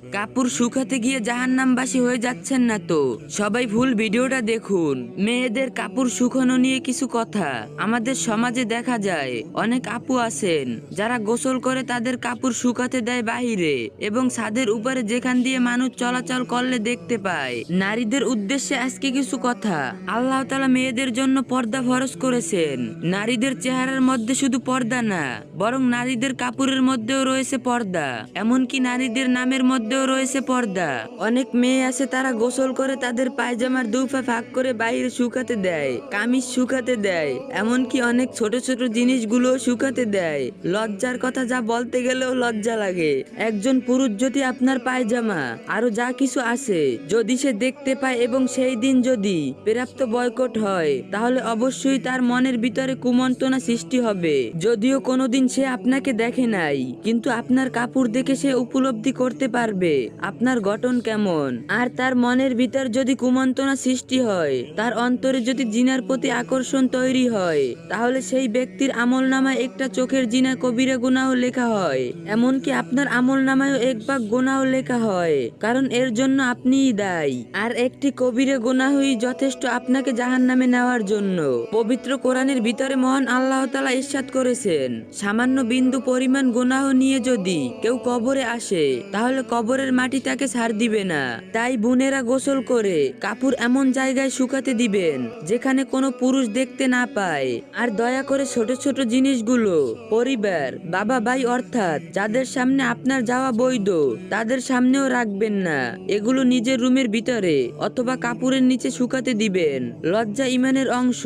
কাপড় শুকাতে গিয়ে জাহান্নামবাসী হয়ে যাচ্ছেন না তো? সবাই ফুল ভিডিওটা দেখুন। মেয়েদের কাপড় শুকানো নিয়ে কিছু কথা। আমাদের সমাজে দেখা যায় অনেক আপু আছেন যারা গোসল করে তাদের কাপড় শুকাতে দেয় বাহিরে এবং ছাদের উপরে যেখান দিয়ে মানুষ চলাচল করলে দেখতে পায়। নারীদের উদ্দেশ্যে আজকে কিছু কথা। আল্লাহ তাআলা মেয়েদের জন্য পর্দা ফরজ করেছেন। নারীদের চেহারার মধ্যে শুধু পর্দা না, বরং নারীদের কাপড়ের মধ্যেও রয়েছে পর্দা। এমনকি নারীদের নামের মধ্যেও রয়েছে পর্দা। অনেক মেয়ে আছে তারা গোসল করে তাদের পায়জামার দুপা ভাগ করে বাইরে শুকাতে দেয়, কামিজ শুকাতে দেয়, এমনকি অনেক ছোট ছোট জিনিসগুলো শুকাতে দেয়। লজ্জার কথা যা বলতে গেলেও লজ্জা লাগে। একজন পুরুষ যদি আপনার পায়জামা আরো যা কিছু আছে যদি সে দেখতে পায় এবং সেই দিন যদি প্রাপ্ত বয়কট হয়, তাহলে অবশ্যই তার মনের ভিতরে কুমন্ত্রণা সৃষ্টি হবে। যদিও কোনোদিন সে আপনাকে দেখে নাই, কিন্তু আপনার কাপড় দেখে সে উপলব্ধি করতে পারবে আপনার গঠন কেমন। আর তার মনের ভিতর যদি কুমন্ত্রণা সৃষ্টি হয়, তার অন্তরে যদি জিনার প্রতি আকর্ষণ তৈরি হয়, তাহলে সেই ব্যক্তির আমলনামায় একটা চোখের জিনা কবিরা গুনাহ লেখা হয়। এমনকি আপনার আমলনামায়ও এক ভাগ গুনাহ লেখা হয়, কারণ এর জন্য আপনিই দায়ী। আর একটি কবিরা গুনাহই যথেষ্ট আপনাকে জাহান্নামে নেওয়ার জন্য। পবিত্র কোরআনের ভিতরে মহান আল্লাহ তাআলা ইরশাদ করেছেন, সামান্য বিন্দু পরিমাণ গুনাহ নিয়ে যদি কেউ কবরে আসে, তাহলে কবরের মাটি তাকে ছাড় দিবে না। তাই বোনেরা গোসল করে কাপড় এমন জায়গায় শুকাতে দিবেন যেখানে কোনো পুরুষ দেখতে না পায়। আর দয়া করে ছোট ছোট জিনিসগুলো পরিবার, বাবা, ভাই অর্থাৎ যাদের সামনে আপনার যাওয়া বৈধ, তাদের সামনেও রাখবেন না। এগুলো নিজের রুমের ভিতরে অথবা কাপড়ের নিচে শুকাতে দিবেন। লজ্জা ইমানের অংশ।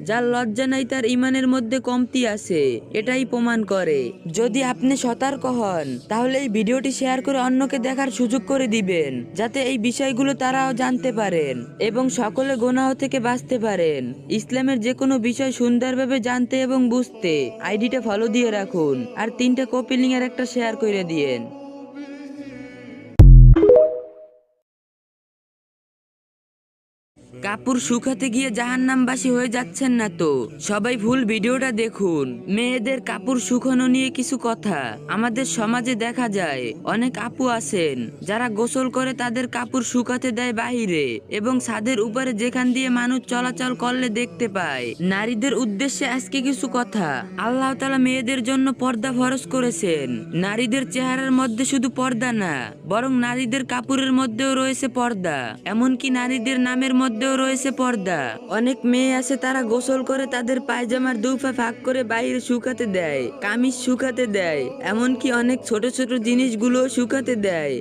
যার লজ্জা নাই তার ইমানের মধ্যে কমতি আছে, এটাই প্রমাণ করে। যদি আপনি সতর্ক হন, তাহলে এই ভিডিওটি শেয়ার করে অন্যকে দেখার সুযোগ করে দিবেন, যাতে এই বিষয়গুলো তারাও জানতে পারেন এবং সকলে গুনাহ থেকে বাঁচতে পারেন। ইসলামের যে কোনো বিষয় সুন্দরভাবে জানতে এবং বুঝতে আইডিটা ফলো দিয়ে রাখুন, আর 3টা কপি লিংক এর একটা শেয়ার করে দিয়েন। কাপড় শুকাতে গিয়ে জাহান্নামবাসী হয়ে যাচ্ছেন না তো? সবাই ফুল ভিডিওটা দেখুন। মেয়েদের কাপড় শুকানো নিয়ে কিছু কথা। আমাদের সমাজে দেখা যায় অনেক আপু আছেন যারা গোসল করে তাদের কাপড় শুকাতে দেয় বাহিরে এবং ছাদের উপরে যেখান দিয়ে মানুষ চলাচল করলে দেখতে পায়। নারীদের উদ্দেশ্যে আজকে কিছু কথা। আল্লাহ তাআলা মেয়েদের জন্য পর্দা ফরজ করেছেন। নারীদের চেহারার মধ্যে শুধু পর্দা না, বরং নারীদের কাপড়ের মধ্যেও রয়েছে পর্দা। এমনকি নারীদের নামের মধ্যেও রয়েছে পর্দা। অনেক মেয়ে আছে তারা গোসল করে তাদের পায়জামার দুপা ভাগ করে বাইরে শুকাতে দেয়, কামিজ শুকাতে দেয়, এমনকি অনেক ছোট ছোট জিনিসগুলো শুকাতে দেয়।